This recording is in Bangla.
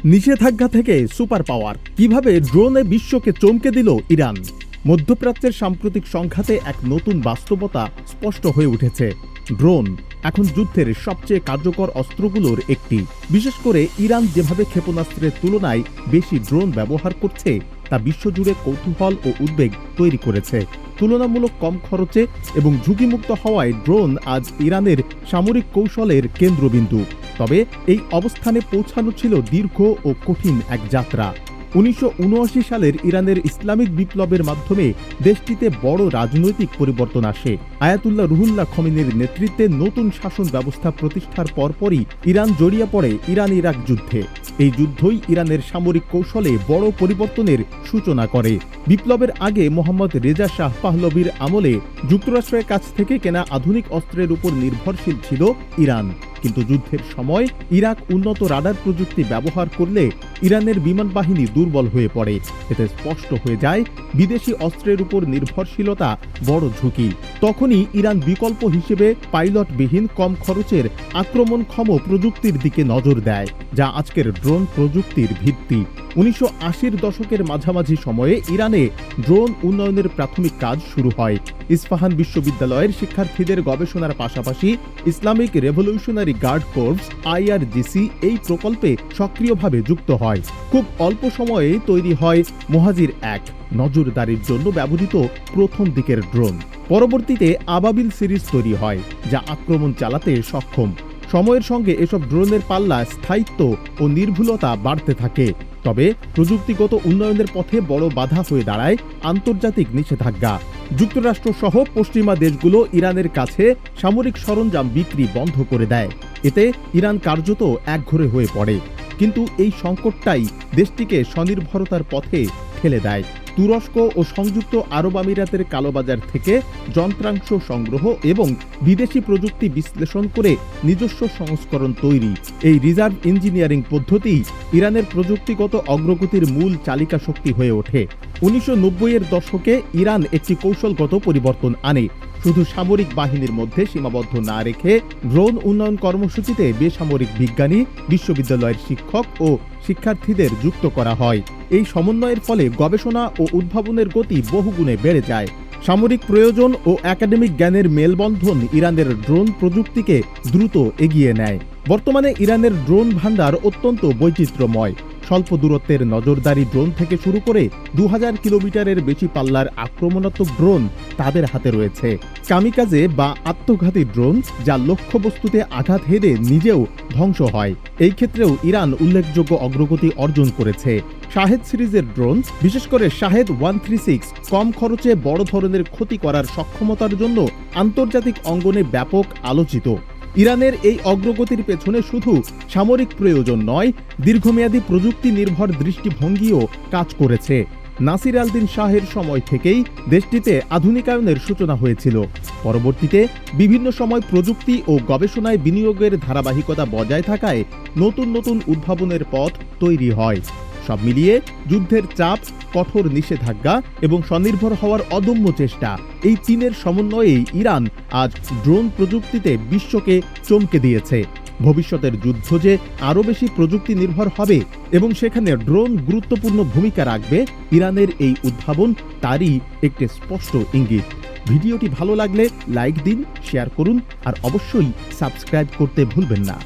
নিষেধাজ্ঞা থেকে সুপার পাওয়ার, কিভাবে ড্রোনে বিশ্বকে চমকে দিল ইরান। মধ্যপ্রাচ্যের সাম্প্রতিক সংঘাতে এক নতুন বাস্তবতা স্পষ্ট হয়ে উঠেছে। ড্রোন এখন যুদ্ধের সবচেয়ে কার্যকর অস্ত্রগুলোর একটি। বিশেষ করে ইরান যেভাবে ক্ষেপণাস্ত্রের তুলনায় বেশি ড্রোন ব্যবহার করছে তা বিশ্বজুড়ে কৌতূহল ও উদ্বেগ তৈরি করেছে। তুলনামূলক কম খরচে এবং ঝুঁকিমুক্ত হওয়ায় ড্রোন আজ ইরানের সামরিক কৌশলের কেন্দ্রবিন্দু। তবে এই অবস্থানে পৌঁছানো ছিল দীর্ঘ ও কঠিন এক যাত্রা। ১৯৭৯ সালের ইরানের ইসলামিক বিপ্লবের মাধ্যমে দেশটিতে বড় রাজনৈতিক পরিবর্তন আসে। আয়াতুল্লাহ রুহুল্লাহ খমেনির নেতৃত্বে নতুন শাসন ব্যবস্থা প্রতিষ্ঠার পরপরই ইরান জড়িয়ে পড়ে ইরান ইরাক যুদ্ধে। এই যুদ্ধই ইরানের সামরিক কৌশলে বড় পরিবর্তনের সূচনা করে। বিপ্লবের আগে মোহাম্মদ রেজা শাহ পাহলভির আমলে যুক্তরাষ্ট্রের কাছ থেকে কেনা আধুনিক অস্ত্রের উপর নির্ভরশীল ছিল ইরান। কিন্তু যুদ্ধের সময় ইরাক উন্নত রাডার প্রযুক্তি ব্যবহার করলে ইরানের বিমান বাহিনী দুর্বল হয়ে পড়ে। এতে স্পষ্ট হয়ে যায় বিদেশি অস্ত্রের উপর নির্ভরশীলতা বড় ঝুঁকি। তখনই ইরান বিকল্প হিসেবে পাইলটবিহীন কম খরচের আক্রমণক্ষম প্রযুক্তির দিকে নজর দেয়, যা আজকের ড্রোন প্রযুক্তির ভিত্তি। ১৯৮০-র দশকের মাঝামাঝি সময়ে ইরানে ড্রোন উন্নয়নের প্রাথমিক কাজ শুরু হয়। ইস্পাহান বিশ্ববিদ্যালয়ের শিক্ষার্থীদের গবেষণার পাশাপাশি ইসলামিক রেভলিউশনারি গার্ড কোর্পস IRGC এই প্রকল্পে সক্রিয়ভাবে যুক্ত হয়। খুব অল্প সময়ে তৈরি হয় মোহাজির ১, নজরদারির জন্য ব্যবহৃত প্রথম দিকের ড্রোন। পরবর্তীতে আবাবিল সিরিজ তৈরি হয়, যা আক্রমণ চালাতে সক্ষম। সময়ের সঙ্গে এসব ড্রোনের পাল্লা, স্থায়িত্ব ও নির্ভুলতা বাড়তে থাকে। তবে প্রযুক্তিগত উন্নয়নের পথে বড় বাধা হয়ে দাঁড়ায় আন্তর্জাতিক নিষেধাজ্ঞা। যুক্তরাষ্ট্র সহ পশ্চিমা দেশগুলো ইরানের কাছে সামরিক সরঞ্জাম বিক্রি বন্ধ করে দেয়। এতে ইরান কার্যত একঘরে হয়ে পড়ে। কিন্তু এই সংকটটাই দেশটিকে স্বনির্ভরতার পথে ঠেলে দেয়। তুরস্ক ও সংযুক্ত আরব আমিরাতের কালোবাজার থেকে যন্ত্রাংশ সংগ্রহ এবং বিদেশি প্রযুক্তি বিশ্লেষণ করে নিজস্ব সংস্করণ তৈরি, এই রিজার্ভ ইঞ্জিনিয়ারিং পদ্ধতি ইরানের প্রযুক্তিগত অগ্রগতির মূল চালিকা শক্তি হয়ে ওঠে। ১৯৯০-এর দশকে ইরান একটি কৌশলগত পরিবর্তন আনে। শুধু সামরিক বাহিনীর মধ্যে সীমাবদ্ধ না রেখে ড্রোন উন্নয়ন কর্মসূচিতে বেসামরিক বিজ্ঞানী, বিশ্ববিদ্যালয়ের শিক্ষক ও শিক্ষার্থীদের যুক্ত করা হয়। এই সমন্বয়ের ফলে গবেষণা ও উদ্ভাবনের গতি বহুগুণে বেড়ে যায়। সামরিক প্রয়োজন ও একাডেমিক জ্ঞানের মেলবন্ধন ইরানের ড্রোন প্রযুক্তিকে দ্রুত এগিয়ে নেয়। বর্তমানে ইরানের ড্রোন ভান্ডার অত্যন্ত বৈচিত্র্যময়। স্বল্প দূরত্বের নজরদারি ড্রোন থেকে শুরু করে ২০০০ কিলোমিটারের বেশি পাল্লার আক্রমণাত্মক ড্রোন তাদের হাতে রয়েছে। কামিকাজে বা আত্মঘাতী ড্রোন, যা লক্ষ্যবস্তুতে আঘাত হেনে নিজেও ধ্বংস হয়। এই ক্ষেত্রেও ইরান উল্লেখযোগ্য অগ্রগতি অর্জন করেছে। শাহেদ সিরিজের ড্রোন, বিশেষ করে শাহেদ 136, কম খরচে বড় ধরনের ক্ষতি করার সক্ষমতার জন্য আন্তর্জাতিক অঙ্গনে ব্যাপক আলোচিত। ইরানের এই অগ্রগতির পেছনে শুধু সামরিক প্রয়োজন নয়, দীর্ঘমেয়াদী প্রযুক্তি নির্ভর দৃষ্টিভঙ্গিও কাজ করেছে। নাসির আল-দিন শাহের সময় থেকেই দেশটিতে আধুনিকায়নের সূচনা হয়েছিল। পরবর্তীতে বিভিন্ন সময় প্রযুক্তি ও গবেষণায় বিনিয়োগের ধারাবাহিকতা বজায় থাকায় নতুন নতুন উদ্ভাবনের পথ তৈরি হয়। সব মিলিয়ে যুদ্ধের চাপ, কঠোর নিষেধাজ্ঞা এবং স্বনির্ভর হওয়ার অদম্য চেষ্টা, এই তিনের সমন্বয়েই ইরান আজ ড্রোন প্রযুক্তিতে বিশ্বকে চমকে দিয়েছে। ভবিষ্যতের যুদ্ধ যে আরও বেশি প্রযুক্তি নির্ভর হবে এবং সেখানে ড্রোন গুরুত্বপূর্ণ ভূমিকা রাখবে, ইরানের এই উদ্ভাবন তারই একটি স্পষ্ট ইঙ্গিত। ভিডিওটি ভালো লাগলে লাইক দিন, শেয়ার করুন আর অবশ্যই সাবস্ক্রাইব করতে ভুলবেন না।